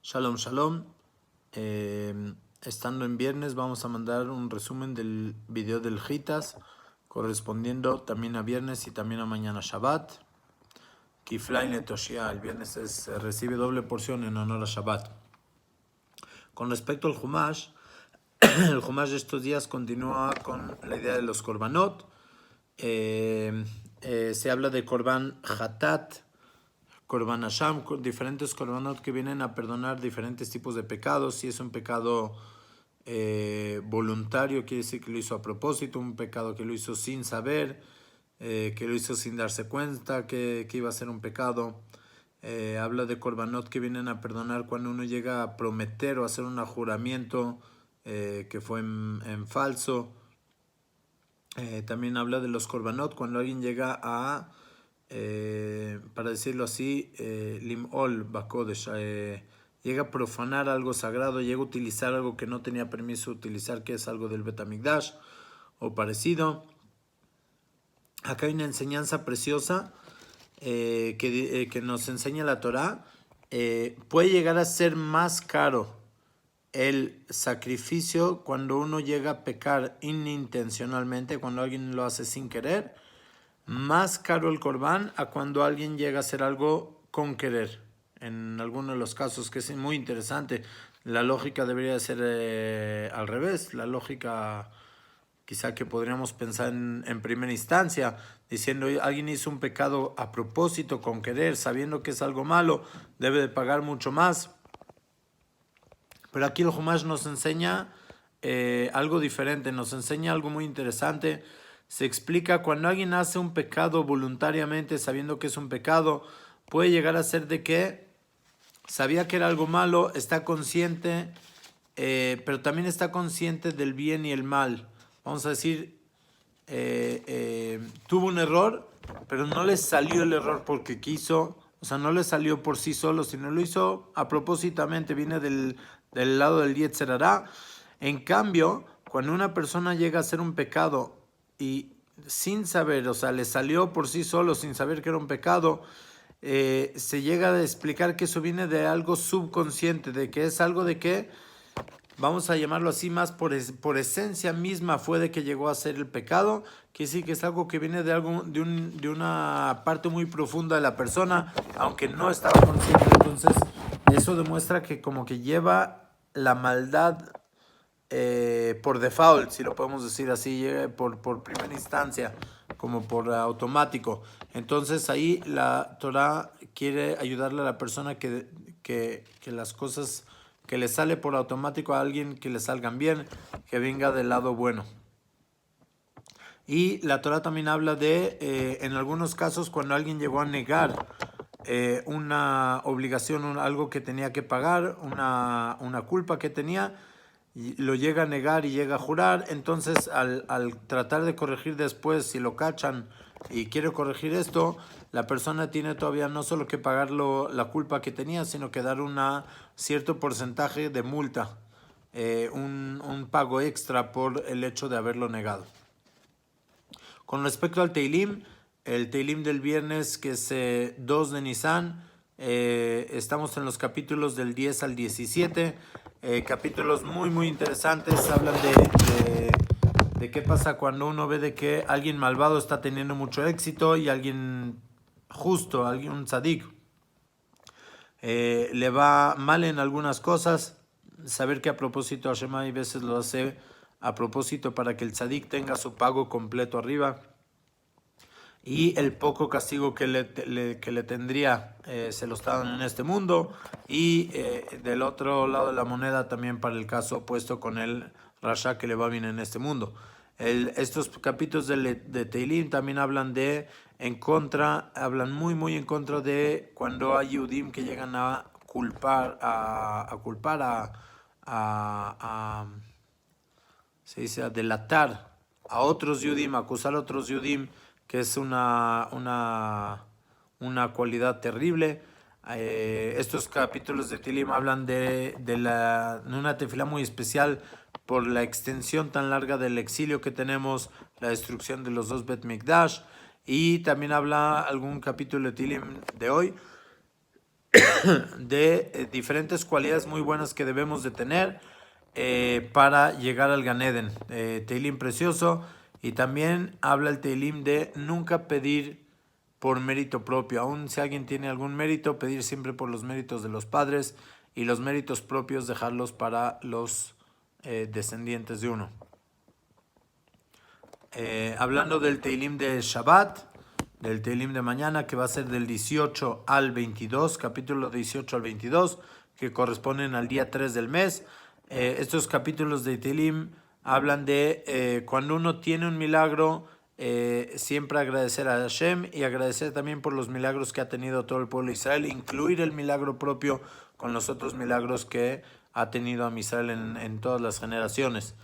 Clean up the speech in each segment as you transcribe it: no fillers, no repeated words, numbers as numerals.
Shalom, shalom. Estando en viernes vamos a mandar un resumen del video del Hitas, correspondiendo también a viernes y también a mañana Shabbat. Kiflain Letoshia, el viernes recibe doble porción en honor a Shabbat. Con respecto al Humash, el Humash de estos días continúa con la idea de los Korbanot. Se habla de Korban Hatat, Korban Hasham, diferentes Korbanot que vienen a perdonar diferentes tipos de pecados. Si es un pecado voluntario, quiere decir que lo hizo a propósito, un pecado que lo hizo sin saber, que lo hizo sin darse cuenta que iba a ser un pecado. Habla de Korbanot que vienen a perdonar cuando uno llega a prometer o hacer un juramento que fue en falso. También habla de los Korbanot cuando alguien llega a para decirlo así, lim'ol bakodesh, llega a profanar algo sagrado, llega a utilizar algo que no tenía permiso de utilizar, que es algo del Bet HaMikdash o parecido. Acá hay una enseñanza preciosa que nos enseña la Torá. Puede llegar a ser más caro el sacrificio cuando uno llega a pecar inintencionalmente, cuando alguien lo hace sin querer, más caro el corbán a cuando alguien llega a hacer algo con querer. En algunos de los casos, que es muy interesante, la lógica debería ser al revés. La lógica quizá que podríamos pensar en primera instancia, diciendo alguien hizo un pecado a propósito, con querer, sabiendo que es algo malo, debe de pagar mucho más. Pero aquí el Humash nos enseña algo diferente, nos enseña algo muy interesante. Se explica cuando alguien hace un pecado voluntariamente, sabiendo que es un pecado, puede llegar a ser de que sabía que era algo malo, está consciente, pero también está consciente del bien y el mal. Vamos a decir, tuvo un error, pero no le salió el error porque quiso, o sea, no le salió por sí solo, sino lo hizo a propósitamente, viene del lado del Yetzer Hará. En cambio, cuando una persona llega a hacer un pecado y sin saber, o sea, le salió por sí solo, sin saber que era un pecado, se llega a explicar que eso viene de algo subconsciente, de que es algo de que, vamos a llamarlo así, más por esencia misma fue de que llegó a ser el pecado, que sí que es algo que viene de una parte muy profunda de la persona, aunque no estaba consciente. Entonces, eso demuestra que como que lleva la maldad por default, si lo podemos decir así, por primera instancia, como por automático. Entonces ahí la Torah quiere ayudarle a la persona que las cosas que le sale por automático a alguien que le salgan bien, que venga del lado bueno. Y la Torah también habla de, en algunos casos, cuando alguien llegó a negar una obligación, algo que tenía que pagar, una culpa que tenía, y lo llega a negar y llega a jurar. Entonces al tratar de corregir después, si lo cachan y quiere corregir esto, la persona tiene todavía no solo que pagar la culpa que tenía, sino que dar un cierto porcentaje de multa, un pago extra por el hecho de haberlo negado. Con respecto al Teilim, el Teilim del viernes, que es 2 de Nisan, estamos en los capítulos del 10 al 17, capítulos muy muy interesantes. Hablan de qué pasa cuando uno ve de que alguien malvado está teniendo mucho éxito y alguien justo, un tzadik, le va mal en algunas cosas. Saber que a propósito Hashem hay veces lo hace a propósito para que el tzadik tenga su pago completo arriba, y el poco castigo que le tendría se lo está dando en este mundo, y del otro lado de la moneda también para el caso opuesto con el Rasha, que le va bien en este mundo. Estos capítulos de Teilim también hablan hablan muy muy en contra de cuando hay Yudim que llegan a culpar se dice a delatar a otros Yudim, acusar a otros Yudim, que es una cualidad terrible. Estos capítulos de Tilim hablan de una tefilá muy especial por la extensión tan larga del exilio que tenemos, la destrucción de los dos Bet Mikdash, y también habla algún capítulo de Tilim de hoy de diferentes cualidades muy buenas que debemos de tener para llegar al Gan Eden. Teilim precioso. Y también habla el Teilim de nunca pedir por mérito propio. Aun si alguien tiene algún mérito, pedir siempre por los méritos de los padres y los méritos propios dejarlos para los descendientes de uno. Hablando del Teilim de Shabbat, del Teilim de mañana, que va a ser del 18 al 22, capítulo 18 al 22, que corresponden al día 3 del mes. Estos capítulos de Teilim hablan de cuando uno tiene un milagro, siempre agradecer a Hashem y agradecer también por los milagros que ha tenido todo el pueblo de Israel, incluir el milagro propio con los otros milagros que ha tenido a Israel en todas las generaciones.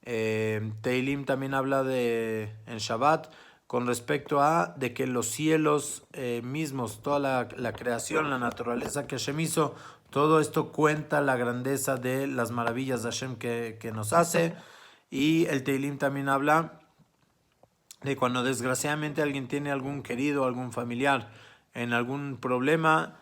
Teilim también habla en Shabbat con respecto a de que los cielos mismos, toda la creación, la naturaleza que Hashem hizo, todo esto cuenta la grandeza de las maravillas de Hashem que nos hace. Y el Teilim también habla de cuando desgraciadamente alguien tiene algún querido, algún familiar en algún problema,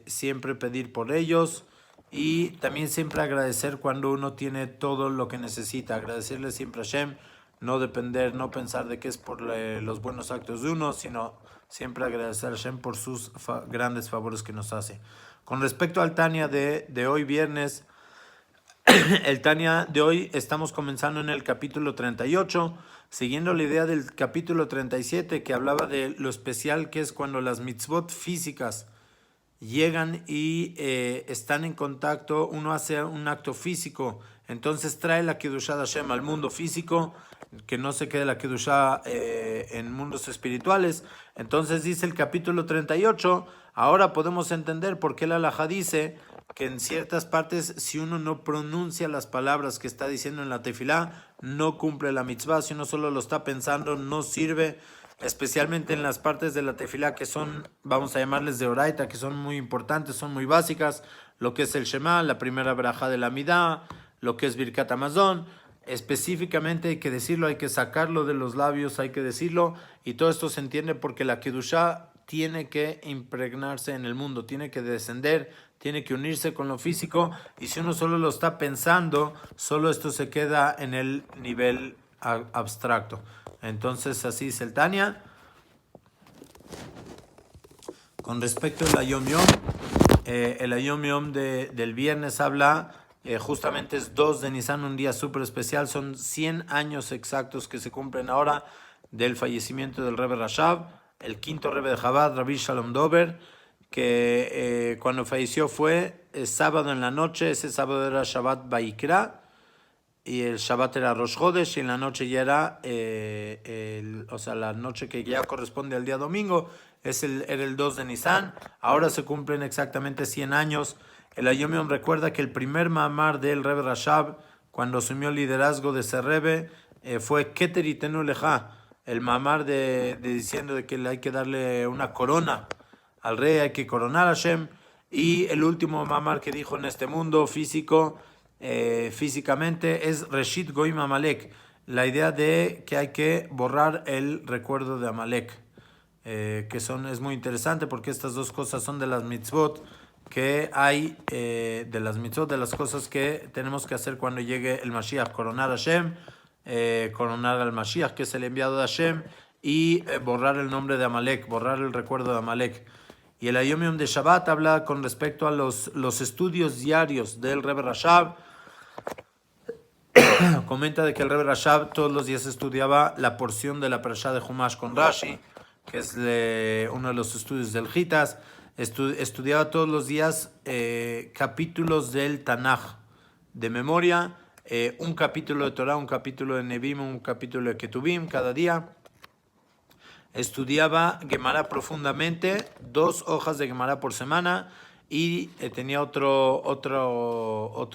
siempre pedir por ellos. Y también siempre agradecer cuando uno tiene todo lo que necesita. Agradecerle siempre a Hashem, no depender, no pensar de que es por los buenos actos de uno, sino siempre agradecer a Hashem por sus grandes favores que nos hace. Con respecto al Tania de hoy viernes, el Tania de hoy estamos comenzando en el capítulo 38, siguiendo la idea del capítulo 37 que hablaba de lo especial que es cuando las mitzvot físicas llegan y están en contacto, uno hace un acto físico, entonces trae la Kedushá de Hashem al mundo físico, que no se quede la Kedushá en mundos espirituales. Entonces dice el capítulo 38, ahora podemos entender por qué la halajá dice que en ciertas partes, si uno no pronuncia las palabras que está diciendo en la tefilá, no cumple la mitzvah. Si uno solo lo está pensando, no sirve, especialmente en las partes de la tefilá que son, vamos a llamarles de oraita, que son muy importantes, son muy básicas, lo que es el Shema, la primera braja de la Midá, lo que es Birkat Hamazon. Específicamente hay que decirlo, hay que sacarlo de los labios, hay que decirlo, y todo esto se entiende porque la Kedushá tiene que impregnarse en el mundo, tiene que descender, tiene que unirse con lo físico, y si uno solo lo está pensando, solo esto se queda en el nivel abstracto. Entonces así es el Tania. Con respecto al Ayom Yom, el Ayom Yom del viernes habla, justamente es 2 de Nisan, un día súper especial, son 100 años exactos que se cumplen ahora del fallecimiento del Rebbe Rashab, el quinto Rebbe de Chabad, Rabbi Shalom Dober, que cuando falleció fue sábado en la noche, ese sábado era Shabbat Vaikra, y el Shabbat era Rosh Chodesh, y en la noche ya era, la noche que ya corresponde al día domingo, era el 2 de Nisan. Ahora se cumplen exactamente 100 años. El Ayom Yom recuerda que el primer mamar del Rebbe Rashab, cuando asumió el liderazgo de ese Rebbe, fue Keter Itenu Lecha, el mamar diciendo de que hay que darle una corona al rey, hay que coronar a Hashem. Y el último mamar que dijo en este mundo físico, físicamente, es Reshit Goim Amalek, la idea de que hay que borrar el recuerdo de Amalek, es muy interesante porque estas dos cosas son de las mitzvot que hay, de las cosas que tenemos que hacer cuando llegue el Mashiach, coronar a Hashem, coronar al Mashiach, que es el enviado de Hashem, y borrar el nombre de Amalek, borrar el recuerdo de Amalek. Y el Ayom Yom de Shabbat habla con respecto a los estudios diarios del Rebbe Rashab. Comenta de que el Rebbe Rashab todos los días estudiaba la porción de la Parashá de Humash con Rashi, que es uno de los estudios del Hitas. Estudiaba todos los días capítulos del Tanaj de memoria, un capítulo de Torah, un capítulo de Nebim, un capítulo de Ketubim cada día. Estudiaba Gemara profundamente, 2 hojas de Gemara por semana, y tenía otro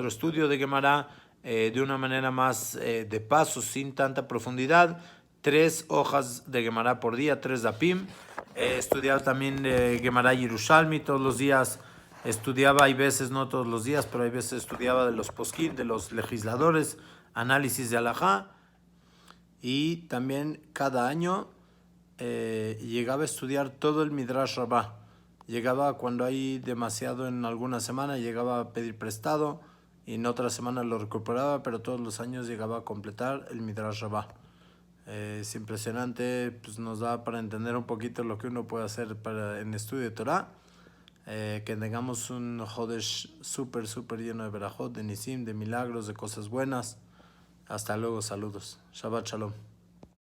estudio de Gemara de una manera más de paso, sin tanta profundidad, 3 hojas de Gemara por día, 3 dapim. Estudiaba también Gemara Yerushalmi todos los días. Estudiaba, hay veces, no todos los días, pero hay veces estudiaba de los poskim, de los legisladores, análisis de halajá. Y también cada año llegaba a estudiar todo el Midrash Rabbah. llegaba cuando hay demasiado en alguna semana, llegaba a pedir prestado y en otra semana lo recuperaba, pero todos los años llegaba a completar el Midrash Rabbah. Es impresionante, pues nos da para entender un poquito lo que uno puede hacer en estudio de Torah. Que tengamos un Hodesh súper lleno de Berajot, de Nisim, de milagros, de cosas buenas. Hasta luego, saludos. Shabbat Shalom.